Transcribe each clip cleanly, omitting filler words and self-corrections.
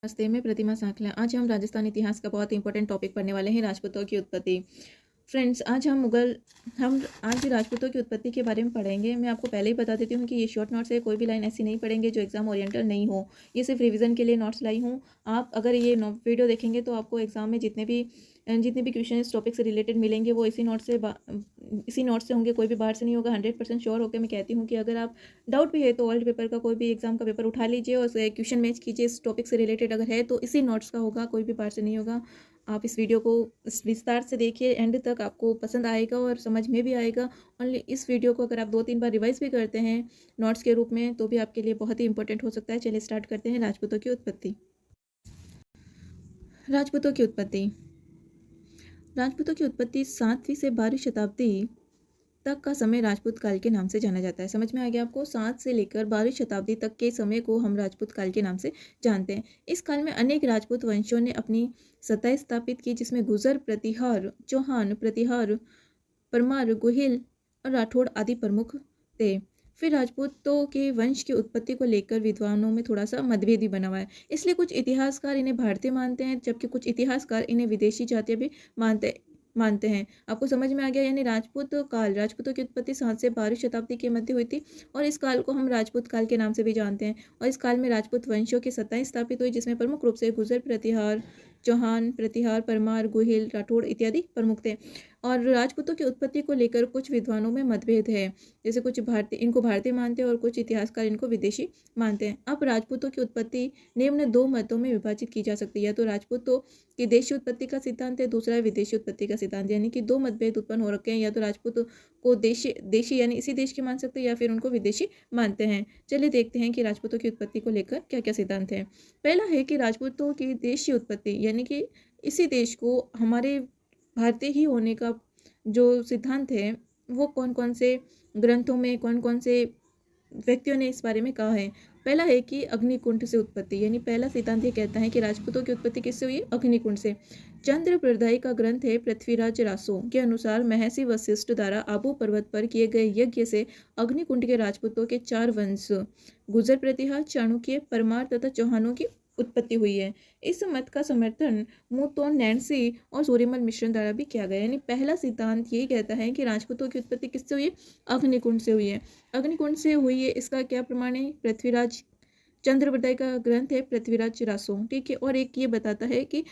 नमस्ते, मैं प्रतिमा साखला। आज हम राजस्थान इतिहास का बहुत ही इंपॉर्टेंट टॉपिक पढ़ने वाले हैं, राजपूतों की उत्पत्ति। फ्रेंड्स, हम आज राजपूतों की उत्पत्ति के बारे में पढ़ेंगे। मैं आपको पहले ही बता देती हूँ कि ये शॉर्ट नोट्स है, कोई भी लाइन ऐसी नहीं पढ़ेंगे जो एग्जाम ओरिएंटल नहीं हो। ये सिर्फ रिवीजन के लिए नोट्स लाई हूँ। आप अगर ये वीडियो देखेंगे तो आपको एग्जाम में जितने भी क्वेश्चन इस टॉपिक से रिलेटेड मिलेंगे वो इसी नोट से होंगे, कोई भी बाहर से नहीं होगा। 100% श्योर होकर मैं कहती हूँ कि अगर आप डाउट भी है तो ओल्ड पेपर का कोई भी एग्जाम का पेपर उठा लीजिए और क्वेश्चन मैच कीजिए। इस टॉपिक से रिलेटेड अगर है तो इसी नोट्स का होगा, कोई भी बाहर से नहीं होगा। आप इस वीडियो को इस विस्तार से देखिए, एंड तक आपको पसंद आएगा और समझ में भी आएगा। ओनली इस वीडियो को अगर आप 2-3 बार रिवाइज भी करते हैं नोट्स के रूप में तो भी आपके लिए बहुत ही इंपॉर्टेंट हो सकता है। चलिए स्टार्ट करते हैं। राजपूतों की उत्पत्ति। राजपूतों की उत्पत्ति। राजपूतों की उत्पत्ति 7वीं से 12वीं शताब्दी तक का समय राजपूत काल के नाम से जाना जाता है। समझ में आ गया आपको? 7 से लेकर 12वीं शताब्दी तक के समय को हम राजपूत काल के नाम से जानते हैं। इस काल में अनेक राजपूत वंशों ने अपनी सत्ता स्थापित की, जिसमें गुर्जर, प्रतिहार, चौहान, प्रतिहार, परमार, गोहिल और राठौड़ आदि प्रमुख थे। फिर राजपूतों के वंश की उत्पत्ति को लेकर विद्वानों में थोड़ा सा मतभेद भी बना हुआ है। इसलिए कुछ इतिहासकार इन्हें भारतीय मानते हैं, जबकि कुछ इतिहासकार इन्हें विदेशी जातीय भी मानते मानते हैं। आपको समझ में आ गया? यानी राजपूतों की उत्पत्ति 7 से 12वीं शताब्दी के मध्य हुई थी और इस काल को हम राजपूत काल के नाम से भी जानते हैं। और इस काल में राजपूत वंशों की सत्ताएं स्थापित हुई, जिसमें प्रमुख रूप से गुर्जर, प्रतिहार, चौहान, प्रतिहार, परमार, गोहिल, राठौड़ इत्यादि प्रमुख थे। और राजपूतों की उत्पत्ति को लेकर कुछ विद्वानों में मतभेद है। जैसे कुछ इनको भारतीय मानते हैं और कुछ इतिहासकार इनको विदेशी मानते हैं। अब राजपूतों की उत्पत्ति निम्न 2 मतों में विभाजित की जा सकती है। या तो राजपूतों की देशी उत्पत्ति का सिद्धांत है, दूसरा है विदेशी उत्पत्ति का सिद्धांत। यानी कि 2 मतभेद उत्पन्न हो रखे हैं। या तो राजपूत को देशी देशी यानी इसी देश के मान सकते हैं, या फिर उनको विदेशी मानते हैं। चलिए देखते हैं कि राजपूतों की उत्पत्ति को लेकर क्या क्या सिद्धांत है। पहला है कि राजपूतों की देशी उत्पत्ति, यानी कि इसी देश को हमारे भारतीय ही होने का जो सिद्धांत है वो कौन कौन से ग्रंथों में, कौन कौन से व्यक्तियों ने इस बारे में कहा है। पहला है कि अग्निकुंड से उत्पत्ति, यानी पहला सिद्धांत ये कहता है कि राजपूतों की उत्पत्ति किससे हुई? अग्निकुंड से। चंद्र प्रदाय का ग्रंथ है पृथ्वीराज रासो के अनुसार महर्षि वशिष्ठ द्वारा आबू पर्वत पर किए गए यज्ञ से अग्निकुंड के राजपूतों के 4 वंश गुर्जर, प्रतिहार, चाणक्य, परमार तथा चौहानों की उत्पत्ति हुई है। इस मत का समर्थन मूतोन, नैन्सी और सूर्यमल मिश्रण द्वारा भी किया गया। यानी पहला सिद्धांत यही कहता है कि राजपूतों की उत्पत्ति किससे हुई है? अग्निकुंड से हुई है। अग्निकुंड से हुई है, इसका क्या प्रमाण है? पृथ्वीराज चंद्रवृदय का ग्रंथ है पृथ्वीराज रासो, ठीक है। और एक ये बताता है कि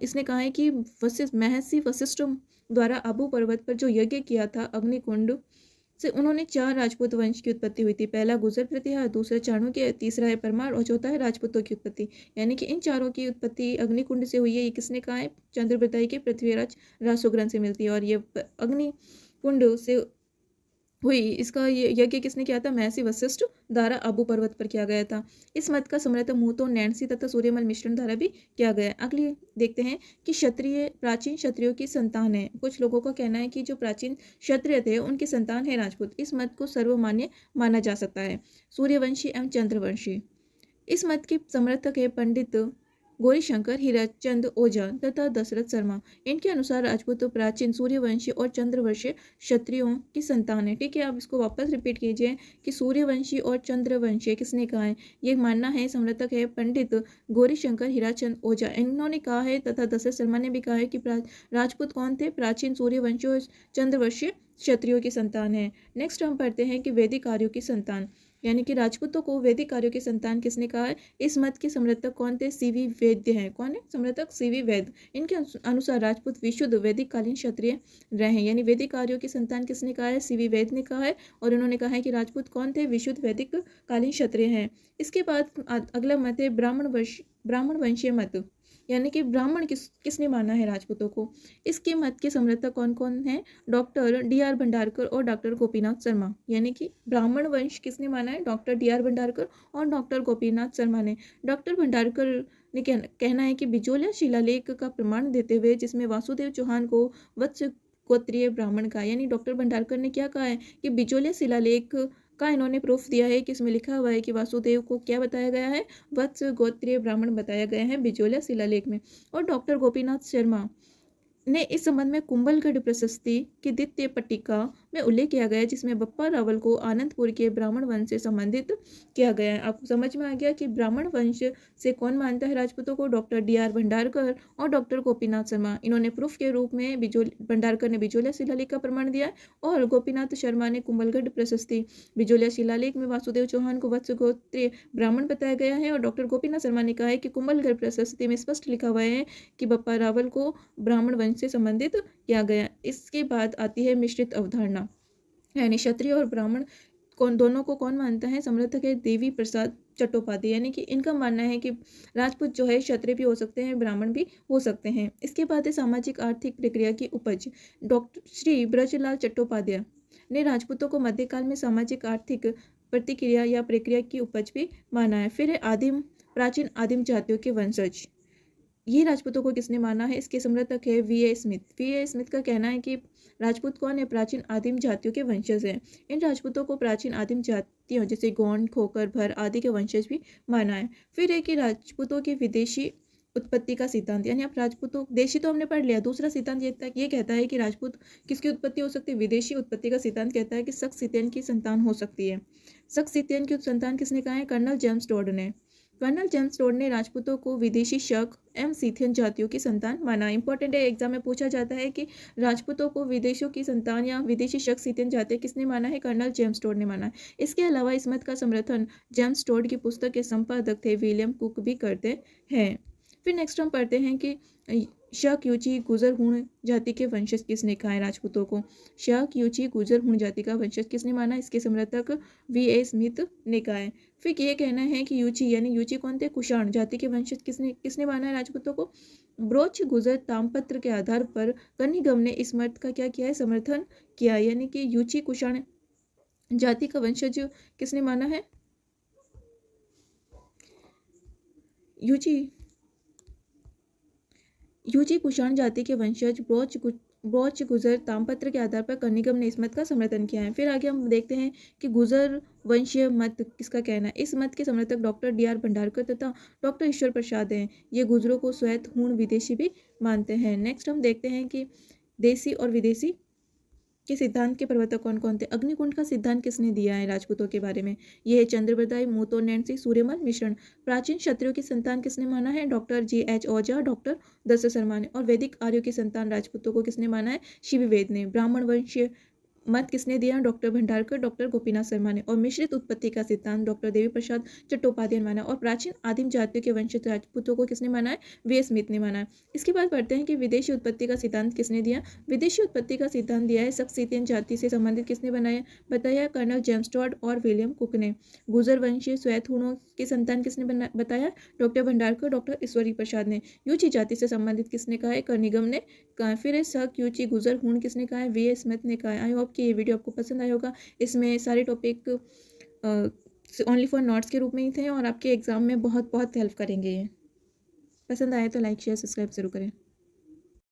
इसने कहा है कि महर्षि वशिष्ठ द्वारा आबू पर्वत पर जो यज्ञ किया था अग्निकुंड से, उन्होंने 4 राजपूत वंश की उत्पत्ति हुई थी। पहला गुर्जर प्रतिहार, दूसरा चाणक्य, तीसरा है परमार और चौथा है राजपूतों की उत्पत्ति। यानी कि इन चारों की उत्पत्ति अग्निकुंड से हुई है। ये किसने कहा है? चंद्रवृदय के पृथ्वीराज रासो ग्रंथ से मिलती है। और ये अग्निकुंड से हुई, इसका ये यज्ञ किसने किया था? महर्षि वशिष्ठ द्वारा आबू पर्वत पर किया गया था। इस मत का समर्थन मूतो, नैन्सी तथा सूर्यमल मिश्रण द्वारा भी किया गया। अगली देखते हैं कि प्राचीन क्षत्रियों की संतान है। कुछ लोगों का कहना है कि जो प्राचीन क्षत्रिय थे उनकी संतान है राजपूत। इस मत को सर्वमान्य माना जा सकता है। सूर्यवंशी एवं चंद्रवंशी। इस मत के समर्थक है पंडित गौरीशंकर, हीराचंद ओझा तथा दशरथ शर्मा। इनके अनुसार राजपूत प्राचीन सूर्यवंशी और चंद्रवंशी क्षत्रियों की संतान है, ठीक है। आप इसको वापस रिपीट कीजिए कि सूर्यवंशी और चंद्रवंशी किसने कहा है? ये मानना है, समर्थक है पंडित गौरीशंकर, हीराचंद ओझा, इन्होंने कहा है। तथा दशरथ शर्मा ने भी कहा है कि राजपूत कौन थे? प्राचीन सूर्यवंशी और चंद्रवंशी क्षत्रियों की संतान है। नेक्स्ट हम पढ़ते हैं कि वैदिक आर्यों की संतान, यानी कि राजपूतों को वैदिक आर्यों की संतान किसने कहा है? इस मत के समर्थक कौन थे? सीवी वैद्य हैं। कौन है समर्थक? सीवी वैद्य। इनके अनुसार राजपूत विशुद्ध वैदिक कालीन क्षत्रिय रहे हैं। यानी वैदिक आर्यों की संतान किसने कहा है? सीवी वैद्य ने कहा है। और उन्होंने कहा है कि राजपूत कौन थे? विशुद्ध वैदिक कालीन क्षत्रिय हैं। इसके बाद अगला मत है ब्राह्मण वंशीय मत, यानी कि ब्राह्मण किसने माना है राजपूतों को? इसके मत के समर्थक कौन कौन हैं? Doctor DR. भंडारकर और डॉक्टर गोपीनाथ शर्मा। यानी कि ब्राह्मण वंश किसने माना है? Doctor DR. भंडारकर और डॉक्टर गोपीनाथ शर्मा ने। डॉक्टर भंडारकर ने कहना है कि बिजोलिया शिलालेख का प्रमाण देते हुए, जिसमें वासुदेव चौहान को वत्स गोत्रीय ब्राह्मण का, यानी डॉक्टर भंडारकर ने क्या कहा है कि बिजोलिया शिलालेख का इन्होंने प्रूफ दिया है कि इसमें लिखा हुआ है कि वासुदेव को क्या बताया गया है? वत्स गोत्रीय ब्राह्मण बताया गया है बिजोलिया शिलालेख में। और डॉक्टर गोपीनाथ शर्मा ने इस संबंध में कुंभलगढ़ प्रशस्ति की द्वितीय पट्टिका में उल्लेख किया गया है, जिसमें बप्पा रावल को आनंदपुर के ब्राह्मण वंश से संबंधित किया गया है। आपको समझ में आ गया कि ब्राह्मण वंश से कौन मानता है राजपूतों को? डॉक्टर DR भंडारकर और डॉक्टर गोपीनाथ शर्मा। इन्होंने प्रूफ के रूप में भंडारकर ने बिजोलिया शिलालेख का प्रमाण दिया है और गोपीनाथ शर्मा ने कुंभलगढ़ प्रशस्ति। बिजोलिया शिलालेख में वासुदेव चौहान को वत्स गोत्रीय ब्राह्मण बताया गया है और डॉक्टर गोपीनाथ शर्मा ने कहा है कि कुंभलगढ़ प्रशस्ति में स्पष्ट लिखा हुआ है कि बप्पा रावल को ब्राह्मण वंश से संबंधित किया गया। इसके बाद आती है मिश्रित अवधारणा, यानी क्षत्रिय और ब्राह्मण दोनों को कौन मानता है? समर्थक है देवी प्रसाद चट्टोपाध्याय, यानी कि इनका मानना है कि राजपूत जो है क्षत्रिय भी हो सकते हैं, ब्राह्मण भी हो सकते हैं। इसके बाद है सामाजिक आर्थिक प्रक्रिया की उपज। डॉक्टर श्री ब्रजलाल चट्टोपाध्याय ने राजपूतों को मध्यकाल में सामाजिक आर्थिक प्रतिक्रिया या प्रक्रिया की उपज भी माना है। फिर है प्राचीन आदिम जातियों के वंशज। ये राजपूतों को किसने माना है? इसके समर्थक है VA स्मिथ। VA स्मिथ का कहना है कि राजपूत कौन है? प्राचीन आदिम जातियों के वंशज हैं। इन राजपूतों को प्राचीन आदिम जातियों जैसे गोंड, खोकर, भर आदि के वंशज भी माना है। फिर है कि राजपूतों की विदेशी उत्पत्ति का सिद्धांत, यानी आप राजपूतों देशी तो हमने पढ़ लिया, दूसरा सिद्धांत ये कहता है कि राजपूत किसकी उत्पत्ति हो सकती है? विदेशी उत्पत्ति का सिद्धांत कहता है कि सक्सितियन की संतान हो सकती है। सक्सितियन की संतान किसने कहा है? कर्नल जेम्स टोड ने। कर्नल जेम्स टोड ने राजपूतों को विदेशी शक एवं सीथियन जातियों की संतान माना। इंपॉर्टेंट है, एग्जाम में पूछा जाता है कि राजपूतों को विदेशों की संतान या विदेशी शक सीथियन जातियां किसने माना है? कर्नल जेम्स टोड ने माना है। इसके अलावा इस मत का समर्थन जेम्स टोड की पुस्तक के संपादक थे विलियम कुक भी करते हैं। फिर नेक्स्ट हम पढ़ते हैं कि शक यूची गुजर हुण जाति के वंशज किसने कहा है राजपूतों को? शक यूची गुजर हुण जाति का वंशज किसने माना? इसके समर्थक VA स्मिथ ने कहा है। फिर ये कहना है कि यूची, यानी यूची कौन थे? कुषाण जाति के वंशज किसने किसने माना है राजपूतों को? ब्रोच गुजर तामपत्र के आधार पर कनिगम ने इस मत का क्या किया है? समर्थन किया, यानी कि यूची कुषाण जाति का वंशज किसने माना है? यूची कुषाण जाति के वंशज ब्रोच गुजर तामपत्र के आधार पर कनिगम ने इस मत का समर्थन किया है। फिर आगे हम देखते हैं कि गुजर वंशीय मत किसका कहना है। इस मत के समर्थक डॉक्टर DR भंडारकर तथा डॉक्टर ईश्वर प्रसाद हैं। ये गुजरों को स्वैत हूण विदेशी भी मानते हैं। नेक्स्ट हम देखते हैं कि देसी और विदेशी के सिद्धांत के प्रवर्तक कौन कौन थे? अग्निकुंड का सिद्धांत किसने दिया है राजपूतों के बारे में? यह है चंद्रबरदाई, मूतो, नैन्सी, सूर्यमल मिश्रण। प्राचीन क्षत्रियों की संतान किसने माना है? डॉक्टर GH ओझा, डॉक्टर दशरथ शर्मा ने। और वैदिक आर्यों की संतान राजपूतों को किसने माना है? शिविवेद ने। ब्राह्मण वंशीय मत किसने दिया? डॉक्टर भंडारकर, डॉक्टर गोपीनाथ शर्मा ने। और मिश्रित उत्पत्ति का सिद्धांत डॉक्टर देवी प्रसाद चट्टोपाध्याय ने माना। और प्राचीन आदिम जातियों के वंशज राजपूतों को किसने माना है? VA स्मिथ ने माना है। इसके बाद पढ़ते हैं कि विदेशी उत्पत्ति का सिद्धांत किसने दिया? विदेशी उत्पत्ति का सिद्धांत दिया है सक्सितियन जाति से संबंधित किसने बताया? कर्नल जेम्स टॉड और विलियम कुक ने। गुजर वंशीय स्वैत हूणों की संतान किसने बताया? डॉक्टर भंडारकर, डॉक्टर ईश्वरी प्रसाद ने। यूची जाति से संबंधित किसने कहा है? कनिगम ने कहा। फिर शक यूची गुजर हूण किसने कहा है? VA स्मिथ ने कहा है। आई होप कि ये वीडियो आपको पसंद आया होगा। इसमें सारे टॉपिक ओनली फॉर नोट्स के रूप में ही थे और आपके एग्जाम में बहुत बहुत हेल्प करेंगे ये। पसंद आए तो लाइक शेयर सब्सक्राइब जरूर करें।